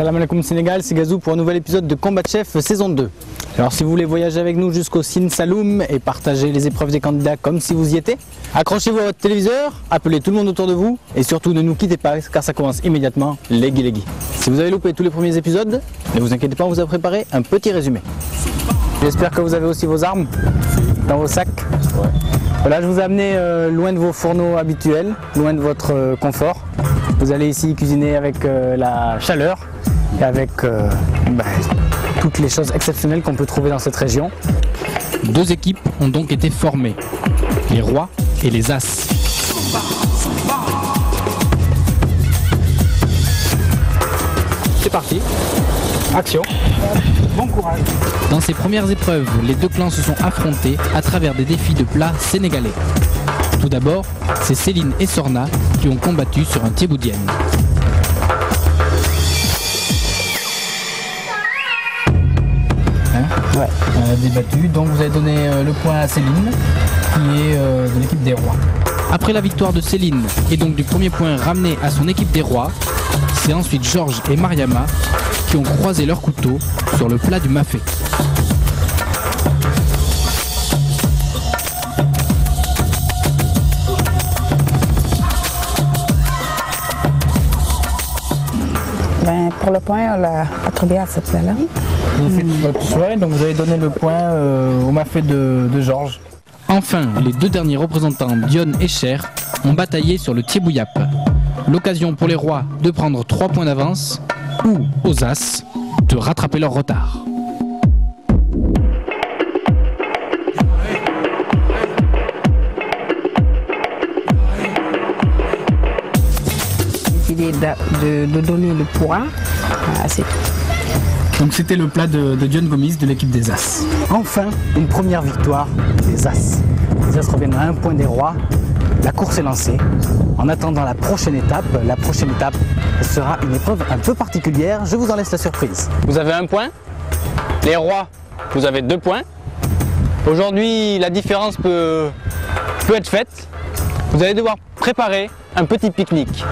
Salam alaikum Sénégal, c'est Gazou pour un nouvel épisode de Combat Chef saison 2. Alors si vous voulez voyager avec nous jusqu'au Sine Saloum et partager les épreuves des candidats comme si vous y étiez, accrochez-vous à votre téléviseur, appelez tout le monde autour de vous et surtout ne nous quittez pas car ça commence immédiatement, Legui Legui. Si vous avez loupé tous les premiers épisodes, ne vous inquiétez pas, on vous a préparé un petit résumé. J'espère que vous avez aussi vos armes dans vos sacs. Ouais. Voilà, je vous ai amené loin de vos fourneaux habituels, loin de votre confort. Vous allez ici cuisiner avec la chaleur et avec toutes les choses exceptionnelles qu'on peut trouver dans cette région. Deux équipes ont donc été formées, les rois et les as. C'est parti, action, bon courage. Dans ces premières épreuves, les deux clans se sont affrontés à travers des défis de plats sénégalais. Tout d'abord, c'est Céline et Sorna qui ont combattu sur un thieboudienne. Ouais. Débattu, donc vous avez donné le point à Céline qui est de l'équipe des rois. Après la victoire de Céline et donc du premier point ramené à son équipe des rois, c'est ensuite Georges et Mariama qui ont croisé leurs couteaux sur le plat du mafé. Pour le point, on l'a attribué à cette plat-là. Vous faites votre choix, donc vous avez donné le point au mafé de Georges. Enfin, les deux derniers représentants, Dione et Cher, ont bataillé sur le thiebouyap. L'occasion pour les rois de prendre 3 points d'avance ou aux as de rattraper leur retard. J'ai décidé de donner le point à cette. Donc c'était le plat de Dione Gomis de l'équipe des As. Enfin, une première victoire des As. Les As reviennent à 1 point des rois. La course est lancée. En attendant la prochaine étape sera une épreuve un peu particulière. Je vous en laisse la surprise. Vous avez 1 point. Les rois, vous avez 2 points. Aujourd'hui, la différence peut être faite. Vous allez devoir préparer un petit pique-nique.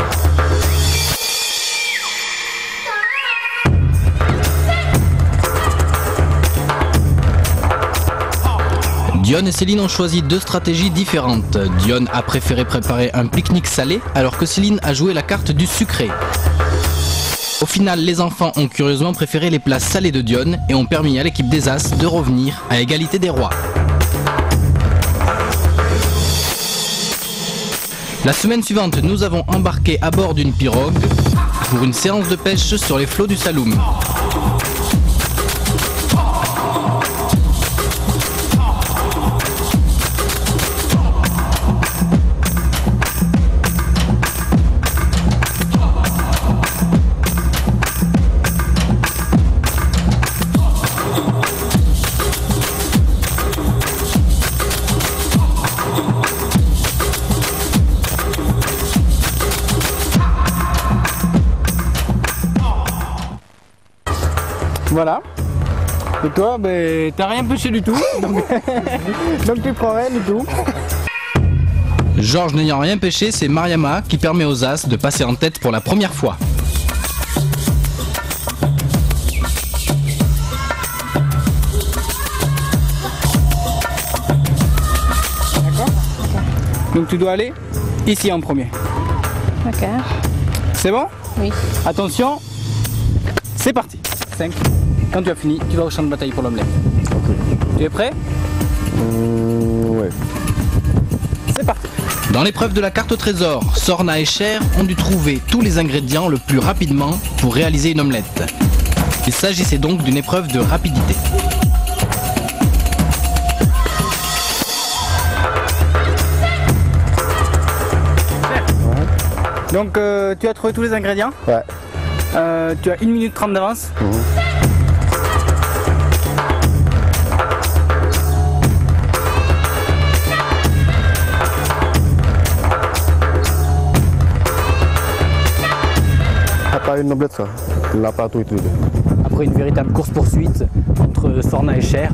Dione et Céline ont choisi 2 stratégies différentes. Dione a préféré préparer un pique-nique salé alors que Céline a joué la carte du sucré. Au final, les enfants ont curieusement préféré les plats salés de Dione et ont permis à l'équipe des As de revenir à égalité des rois. La semaine suivante, nous avons embarqué à bord d'une pirogue pour une séance de pêche sur les flots du Saloum. Voilà. Et toi, t'as rien pêché du tout, donc tu prends rien du tout. Georges n'ayant rien pêché, c'est Mariama qui permet aux As de passer en tête pour la première fois. D'accord. Donc tu dois aller ici en premier. D'accord. C'est bon? Oui. Attention, c'est parti. 5. Quand tu as fini, tu vas au champ de bataille pour l'omelette. Okay. Tu es prêt? Ouais. C'est parti. Dans l'épreuve de la carte au trésor, Sorna et Cher ont dû trouver tous les ingrédients le plus rapidement pour réaliser une omelette. Il s'agissait donc d'une épreuve de rapidité. Donc tu as trouvé tous les ingrédients? Ouais. Tu as 1 minute 30 d'avance. Pas une omelette ça, il n'a pas tout utilisé. Après une véritable course-poursuite entre Sorna et Cher.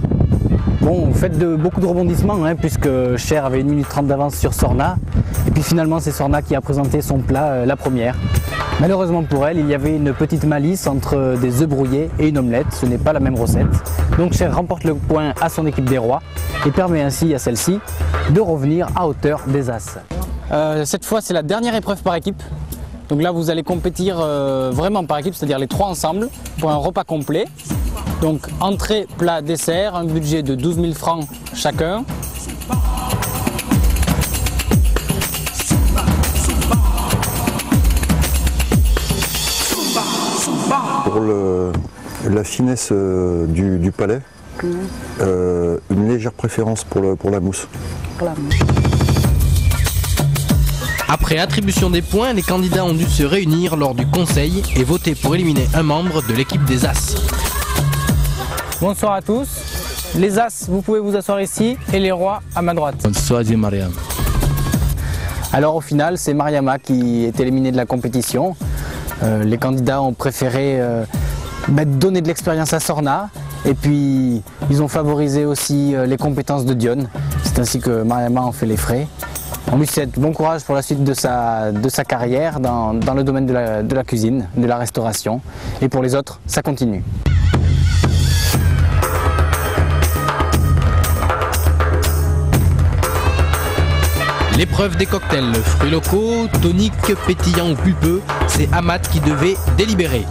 Bon, vous faites beaucoup de rebondissements, puisque Cher avait 1 minute 30 d'avance sur Sorna. Et puis finalement, c'est Sorna qui a présenté son plat la première. Malheureusement pour elle, il y avait une petite malice entre des œufs brouillés et une omelette. Ce n'est pas la même recette. Donc Cher remporte le point à son équipe des rois et permet ainsi à celle-ci de revenir à hauteur des As. Cette fois, c'est la dernière épreuve par équipe. Donc là, vous allez compétir vraiment par équipe, c'est-à-dire les trois ensemble, pour un repas complet. Donc entrée, plat, dessert, un budget de 12 000 francs chacun. Pour la finesse du palais, une légère préférence pour la mousse. Après attribution des points, les candidats ont dû se réunir lors du conseil et voter pour éliminer un membre de l'équipe des As. Bonsoir à tous. Les As, vous pouvez vous asseoir ici et les rois à ma droite. Bonsoir Mariam. Alors au final, c'est Mariama qui est éliminée de la compétition. Les candidats ont préféré donner de l'expérience à Sorna et puis ils ont favorisé aussi les compétences de Dione. C'est ainsi que Mariama en fait les frais. On lui souhaite bon courage pour la suite de sa carrière dans le domaine de la cuisine, de la restauration. Et pour les autres, ça continue. L'épreuve des cocktails, fruits locaux, toniques, pétillants ou pulpeux, c'est Amat qui devait délibérer.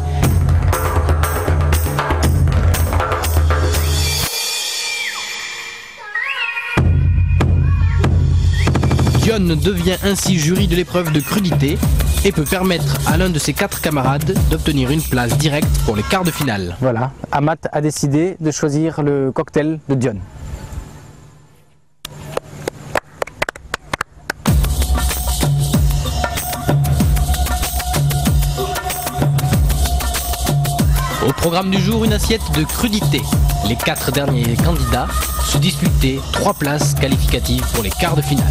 Dione devient ainsi jury de l'épreuve de crudité et peut permettre à l'un de ses 4 camarades d'obtenir une place directe pour les quarts de finale. Voilà, Amat a décidé de choisir le cocktail de Dione. Au programme du jour, une assiette de crudité. Les 4 derniers candidats se disputaient 3 places qualificatives pour les quarts de finale.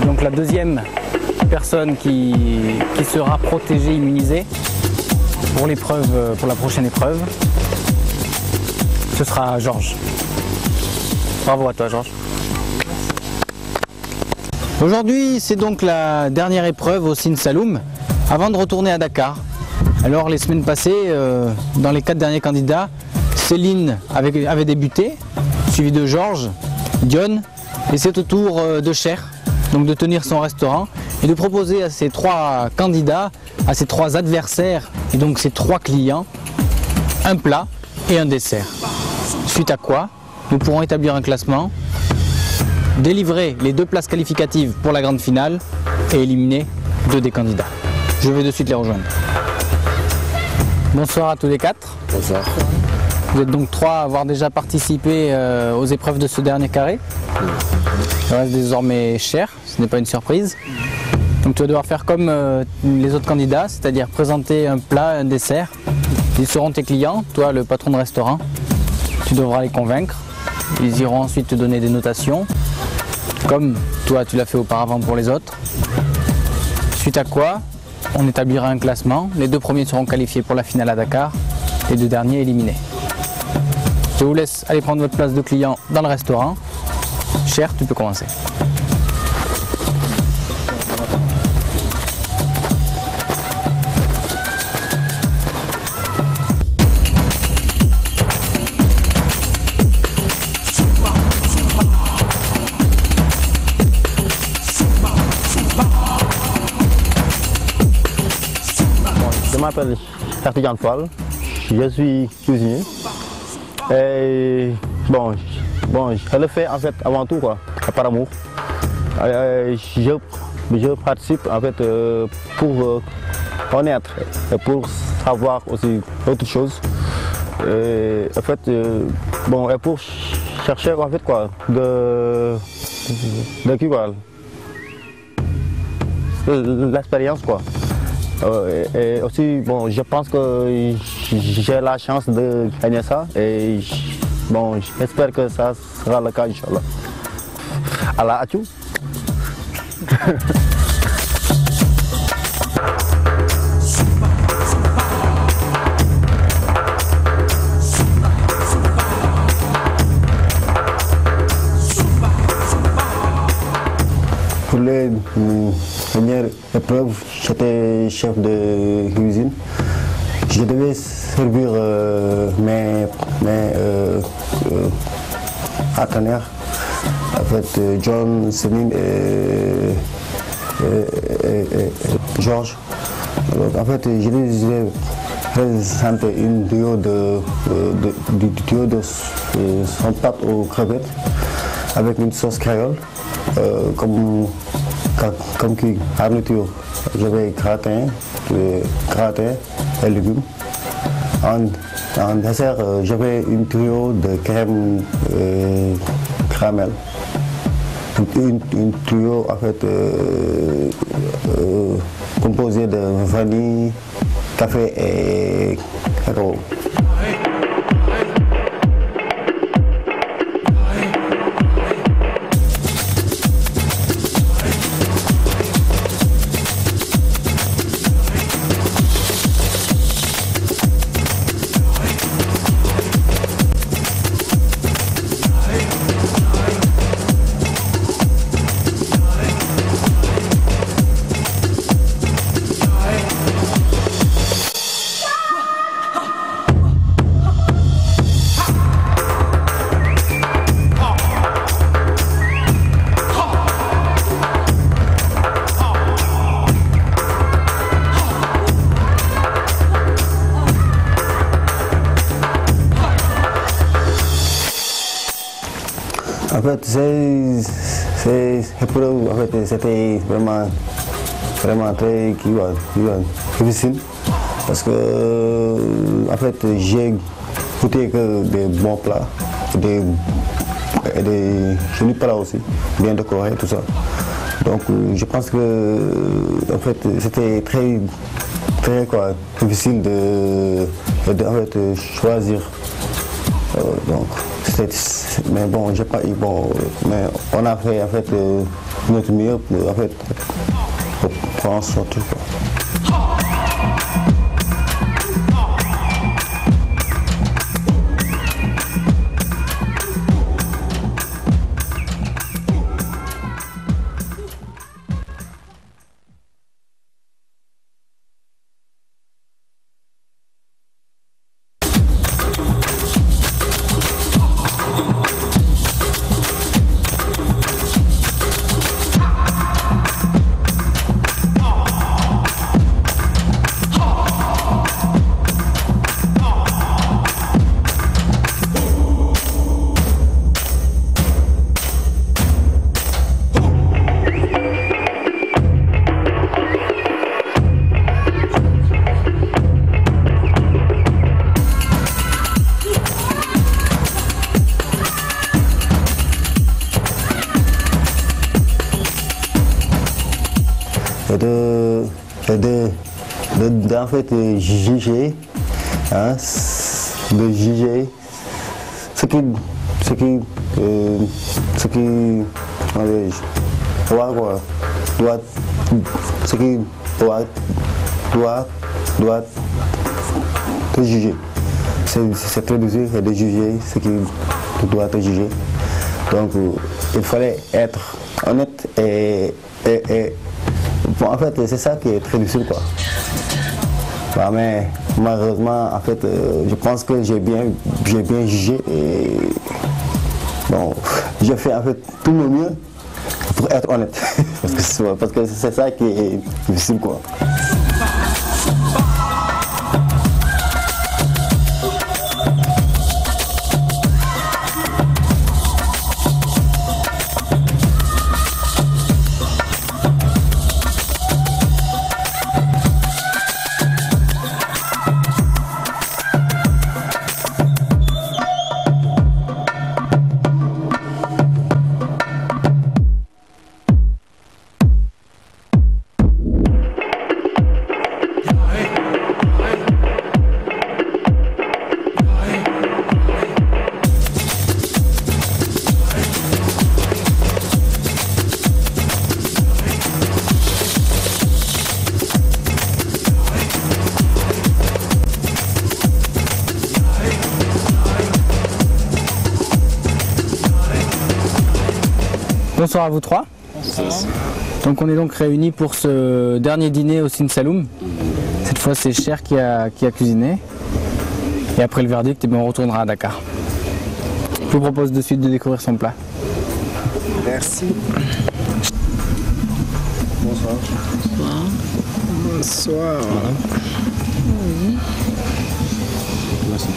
Donc la deuxième personne qui sera protégée, immunisée pour la prochaine épreuve, ce sera Georges. Bravo à toi Georges. Aujourd'hui, c'est donc la dernière épreuve au Sin Saloum avant de retourner à Dakar. Alors les semaines passées, dans les 4 derniers candidats, Céline avait débuté, suivi de Georges, Dione, et c'est au tour de Cher, donc de tenir son restaurant et de proposer à ces 3 candidats, à ces 3 adversaires et donc ces 3 clients, un plat et un dessert. Suite à quoi, nous pourrons établir un classement, délivrer les 2 places qualificatives pour la grande finale et éliminer 2 des candidats. Je vais de suite les rejoindre. Bonsoir à tous les 4. Bonsoir. Vous êtes donc 3 à avoir déjà participé aux épreuves de ce dernier carré. Il reste désormais Cher, ce n'est pas une surprise. Donc tu vas devoir faire comme les autres candidats, c'est-à-dire présenter un plat, un dessert. Ils seront tes clients, toi le patron de restaurant. Tu devras les convaincre. Ils iront ensuite te donner des notations, comme toi tu l'as fait auparavant pour les autres. Suite à quoi, on établira un classement. Les 2 premiers seront qualifiés pour la finale à Dakar, les 2 derniers éliminés. Je vous laisse aller prendre votre place de client dans le restaurant. Cher, tu peux commencer. Je m'appelle Artigan Fall, je suis cuisinier. Et bon, je le fais en fait avant tout quoi, par amour. Je participe en fait pour connaître et pour savoir aussi autre chose. Et en fait, et pour chercher en fait quoi, de quoi, l'expérience quoi. Et aussi, bon, je pense que j'ai la chance de gagner ça et bon, j'espère que ça sera le cas, Inch'Allah. Allah Achou. les premières épreuves, j'étais chef de cuisine. Je devais servir mes partenaires, en fait, John, Céline et Georges. En fait, je devais présenter une duo de son pâte aux crevettes avec une sauce créole, comme garniture. J'avais gratin et légumes. En dessert, j'avais une trio de crème caramel. Une trio en fait composée de vanille, café et cacao. En fait, ces épreuves, en fait, c'était vraiment très difficile parce que, en fait, j'ai goûté que des bons plats, des jolis plats aussi, bien décorés, tout ça. Donc, je pense que, en fait, c'était très difficile de choisir. Donc, mais bon, j'ai pas eu mais on a fait en fait notre mieux pour en sortir. En fait, juger, hein, de juger ce qui doit te juger. C'est très difficile de juger ce qui doit te juger. Donc, il fallait être honnête et bon, en fait, c'est ça qui est très difficile, quoi. Bah, mais malheureusement, en fait, je pense que j'ai bien jugé et bon, j'ai fait en fait tout mon mieux pour être honnête, parce que c'est ça qui est difficile, quoi. Bonsoir à vous trois. Donc on est donc réunis pour ce dernier dîner au Sin Saloum. Cette fois c'est Cher qui a cuisiné. Et après le verdict, on retournera à Dakar. Je vous propose de suite de découvrir son plat. Merci. Bonsoir. Bonsoir. Oui. Merci.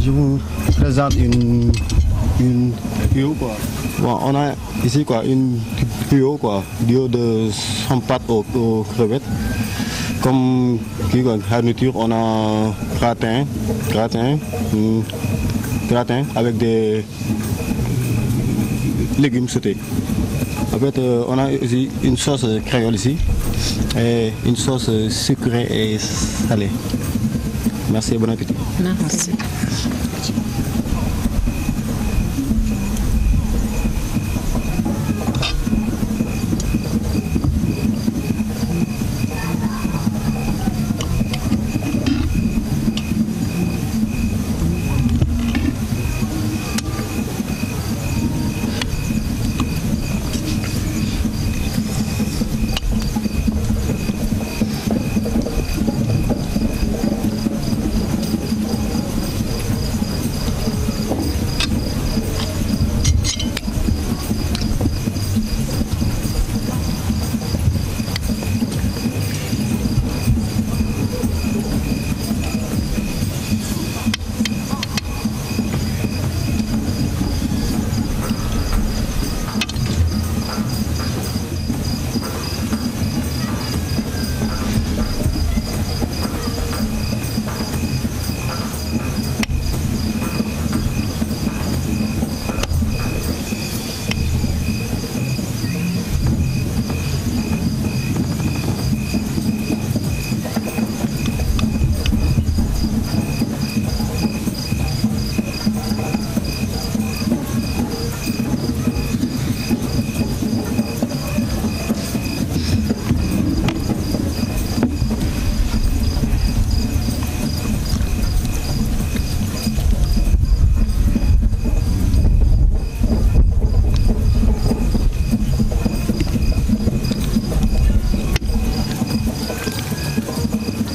Je vous présente une duo quoi. Bon, on a ici quoi une duo quoi, duo de sans pâte aux crevettes. Comme garniture, on a gratin avec des légumes sautés. En fait, on a aussi une sauce créole ici et une sauce sucrée et salée. Merci et bon appétit. Merci.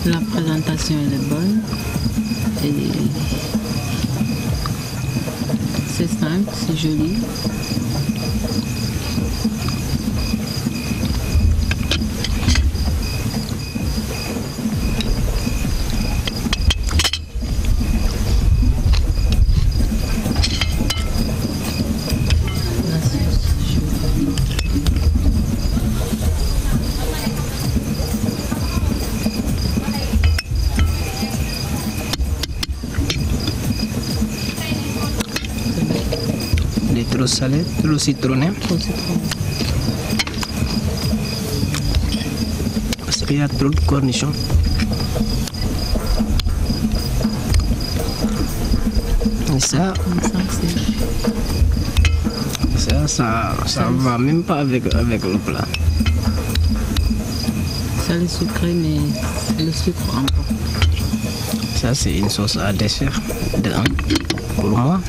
La présentation elle est bonne et c'est simple, c'est joli. Trop salé, trop citronné. Parce qu'il y a trop de cornichons. Et ça va même pas avec le plat. Ça le sucré, mais le sucre encore. Ça c'est une sauce à dessert de pour moi.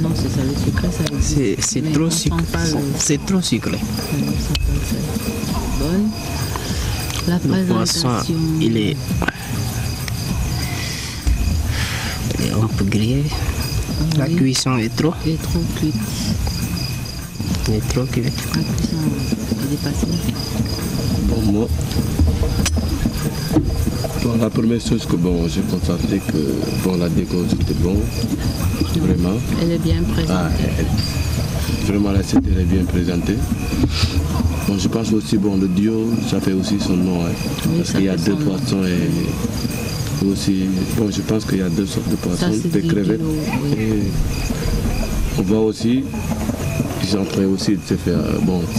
Non, c'est ça, le sucré, ça existe. C'est trop sucré. C'est trop sucré. Bonne. La le poisson, il est un peu grillé. Oui. La cuisson est trop. Il est trop cuite. Il est trop cuit. La cuisson est dépassée. Bon, moi, bon, la première chose que bon, j'ai constaté que bon, la déco c'était bon. Vraiment. Elle est bien présentée. Vraiment, la recette est bien présentée. Bon, je pense aussi, bon, le duo, ça fait aussi son nom. Hein, oui, parce qu'il y a deux poissons et aussi, bon, je pense qu'il y a deux sortes de poissons, des crevettes. Duo, oui. Et on voit aussi qu'ils sont en train aussi de se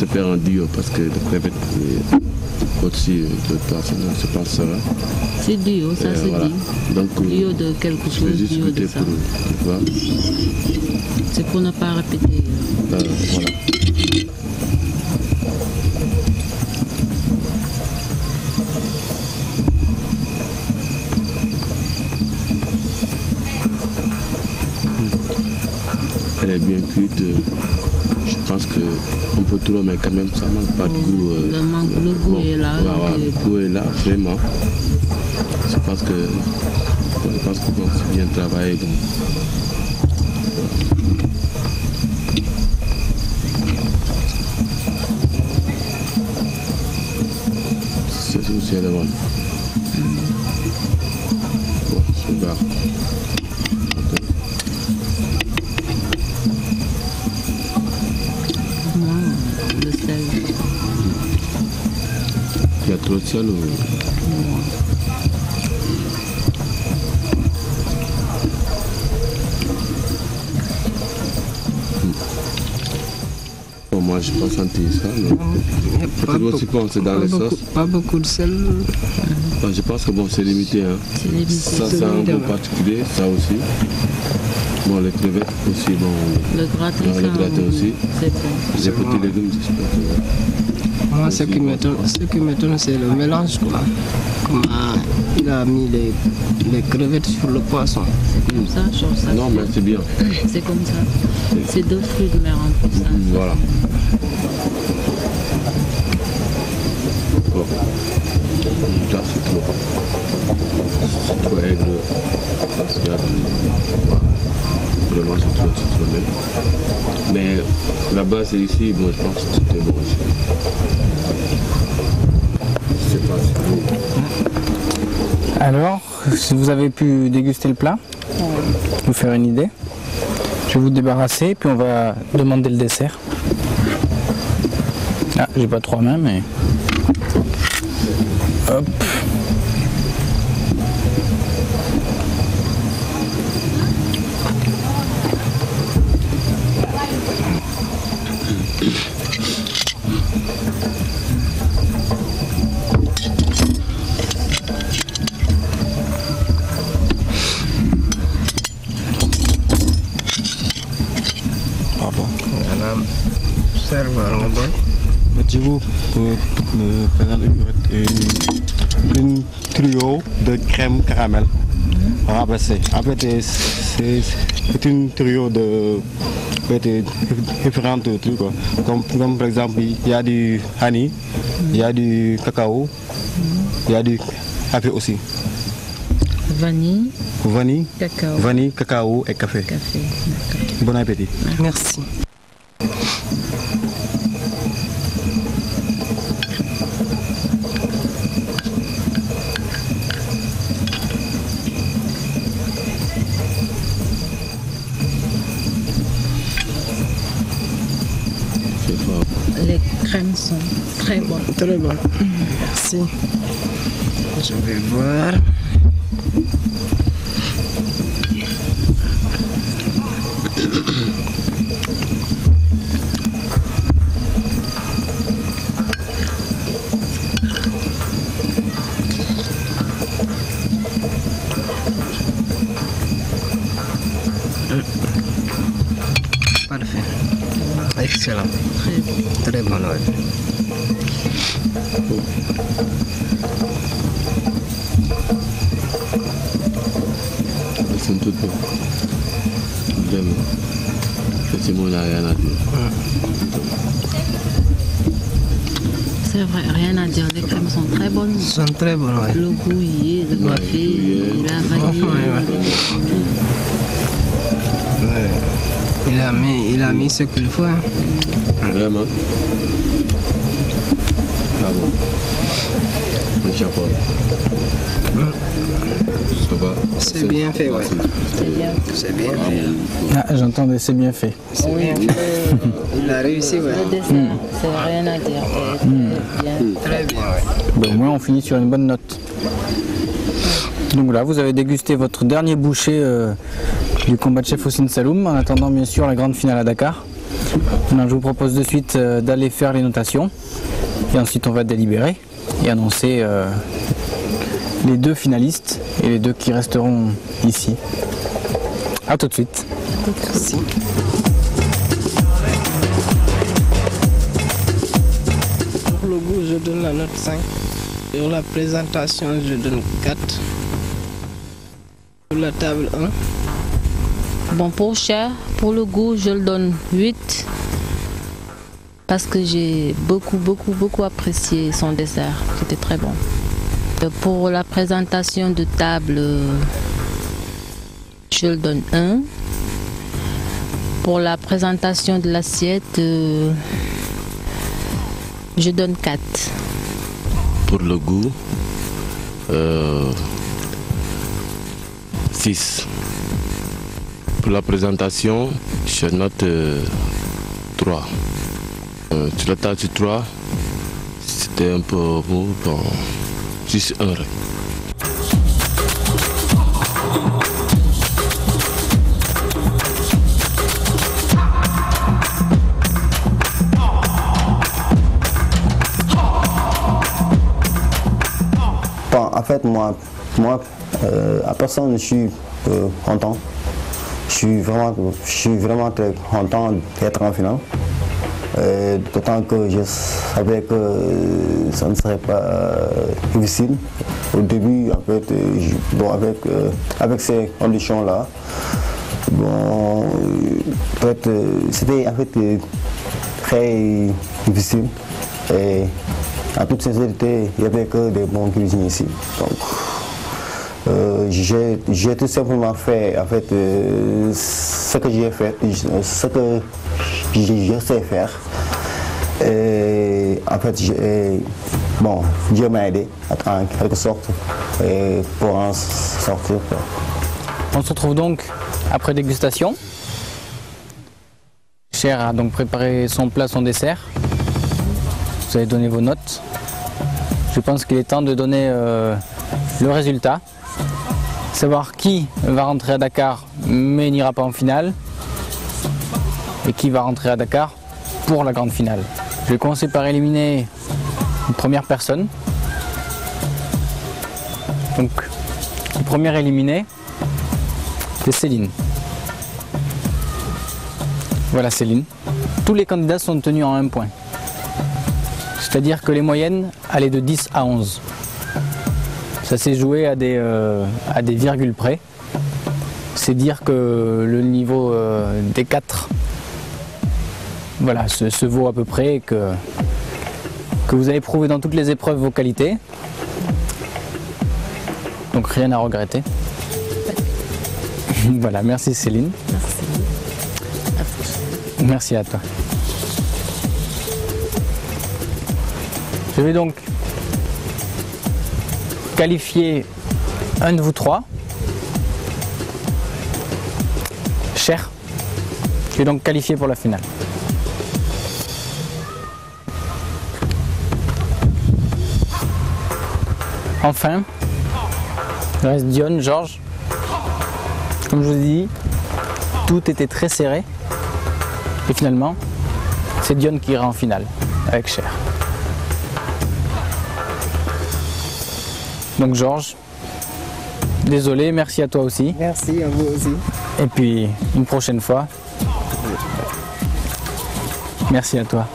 faire un duo parce que les crevettes aussi de poissons, je pense que ça va. C'est duo, ça se voilà. dit. Donc, duo de quelque chose, duo de ça. C'est pour ne pas répéter. Voilà. ensuite, je pense qu'on peut tout le mais quand même, ça manque pas de goût. Le goût est là. Le goût est là, vraiment. Je pense que bon, c'est bien travaillé. Donc. C'est aussi à la vente. Bon, je regarde. Le sel. Il y a trop de sel ou... Bon, moi, je n'ai pas senti ça, mais peut-être aussi quand c'est dans les sauces. Pas beaucoup de sel. Bon, je pense que bon, c'est limité. Hein. C'est limité. Ça, c'est un peu particulier, ça aussi. Bon, les crevettes aussi, bon. Le gratin aussi. C'est bon. Les petits légumes, j'espère que... Moi, ce qui m'étonne, c'est le mélange, quoi. Comment il a mis les crevettes sur le poisson. C'est comme ça, genre ça. Non, mais c'est bien. C'est comme ça. C'est 2 fruits de mer en plus. Voilà. Bon. Là, c'est trop. C'est trop aigre. Vraiment, c'est trop citronné. Mais là-bas, c'est ici, bon, je pense que c'était bon aussi. Je sais pas si vous... Alors, si vous avez pu déguster le plat, vous faire une idée, je vais vous débarrasser, puis on va demander le dessert. Ah, j'ai pas 3 mains, mais... Hop. Pouvez-vous me présenter une trio de crème caramel rabassée? En fait, c'est une trio de différents trucs. Quoi. Comme par exemple, il y a du honey, il y a du cacao, il y a du café aussi. Vanille, cacao et café. Bon appétit. Merci. Les crèmes sont très bonnes. Très bonnes. Merci. Je vais voir. Parfait. Excellent. Très bon. Ouais. C'est tout bon. Vraiment. Effectivement, il n'y a rien à dire. C'est vrai, rien à dire. Les crèmes sont très bonnes. Ouais. Le goût y est, le café, la vanille. Ouais. Il a mis ce qu'il faut. Hein. Vraiment. Ah bon. Le chapeau. Ça va. C'est bien fait, ouais. C'est bien fait. Ah, j'entendais, c'est bien fait. C'est bien fait. Il a réussi, ouais. Le dessert, c'est rien à dire. Très bien, ouais. Ben, au moins, on finit sur une bonne note. Donc là, vous avez dégusté votre dernier bouchée du combat de chef au Sine Saloum, en attendant bien sûr la grande finale à Dakar. Alors, je vous propose de suite d'aller faire les notations, et ensuite on va délibérer et annoncer les 2 finalistes et les 2 qui resteront ici. A tout de suite. Merci. Pour le goût, je donne la note 5. Sur la présentation, je donne 4. Sur la table 1. Bon, pour Cher, pour le goût, je le donne 8 parce que j'ai beaucoup apprécié son dessert. C'était très bon. Pour la présentation de table, je le donne 1. Pour la présentation de l'assiette, je donne 4. Pour le goût, 6. Pour la présentation, je note 3. Sur la table 3, c'était un peu mou, bon, juste 1. Bon, en fait, moi à personne, je suis content. Je suis vraiment très content d'être en finale. D'autant que je savais que ça ne serait pas difficile. Au début, en fait, bon, avec ces conditions-là, bon, c'était en fait très difficile. Et en toute sincérité, il n'y avait que des bons cuisiniers ici. Donc, j'ai tout simplement fait en fait ce que j'ai fait, ce que je sais faire. Et en fait, bon, Dieu m'a aidé en quelque sorte pour en sortir. On se retrouve donc après dégustation. Cher a donc préparé son plat, son dessert. Vous avez donné vos notes. Je pense qu'il est temps de donner le résultat. Savoir qui va rentrer à Dakar mais n'ira pas en finale. Et qui va rentrer à Dakar pour la grande finale. Je vais commencer par éliminer une première personne. Donc, le premier éliminé, c'est Céline. Voilà Céline. Tous les candidats sont tenus en 1 point. C'est-à-dire que les moyennes allaient de 10 à 11. Ça s'est joué à des virgules près. C'est dire que le niveau des 4 voilà, se vaut à peu près, que vous avez prouvé dans toutes les épreuves vos qualités. Donc rien à regretter. Voilà, merci Céline. Merci à toi. Je vais donc qualifier un de vous 3. Cher. Je vais donc qualifier pour la finale. Enfin, il reste Dion, Georges. Comme je vous ai dit, tout était très serré. Et finalement, c'est Dion qui ira en finale avec Cher. Donc Georges, désolé, merci à toi aussi. Merci à vous aussi. Et puis, une prochaine fois. Merci à toi.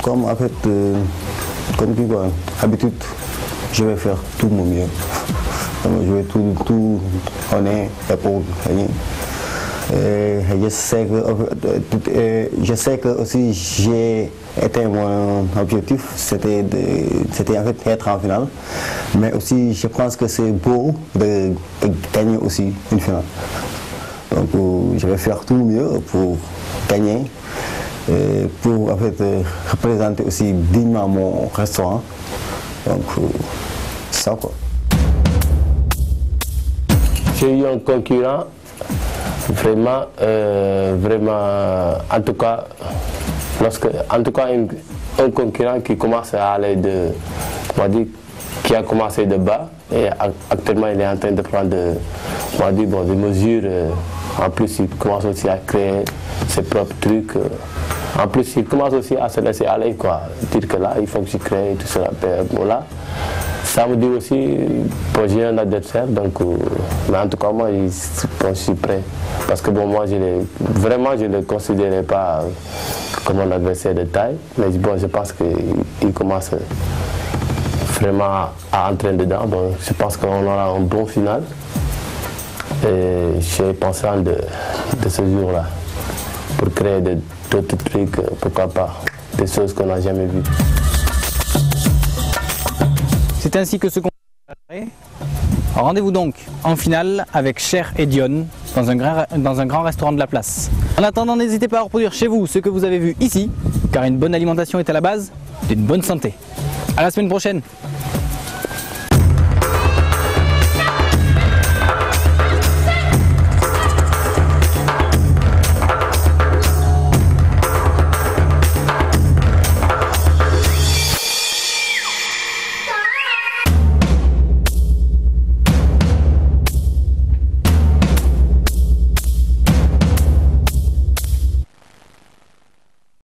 Comme en fait, comme d'habitude, je vais faire tout mon mieux. Je vais tout donner pour gagner. Et je sais que aussi j'ai atteint mon objectif, c'était en fait être en finale. Mais aussi je pense que c'est beau de gagner aussi une finale. Donc je vais faire tout mieux pour gagner. Pour en fait représenter aussi dignement mon restaurant. Donc ça quoi. J'ai eu un concurrent vraiment, en tout cas, un concurrent qui commence à aller qui a commencé de bas et actuellement il est en train de prendre des mesures. En plus, il commence aussi à créer ses propres trucs. En plus, il commence aussi à se laisser aller, quoi. Dire que là, il faut que je crée tout cela. Voilà. ça me dit aussi, bon, j'ai un adversaire, donc, mais en tout cas, moi, je suis prêt. Parce que bon, moi, je ne le considérais pas comme un adversaire de taille, mais bon, je pense qu'il commence vraiment à entrer dedans. Bon, je pense qu'on aura un bon final. Et je suis pensant de ce jour-là, pour créer d'autres trucs, pourquoi pas, des choses qu'on n'a jamais vues. C'est ainsi que ce combat est préparé. Rendez-vous donc en finale avec Cher et Dione dans un grand restaurant de la place. En attendant, n'hésitez pas à reproduire chez vous ce que vous avez vu ici, car une bonne alimentation est à la base d'une bonne santé. À la semaine prochaine.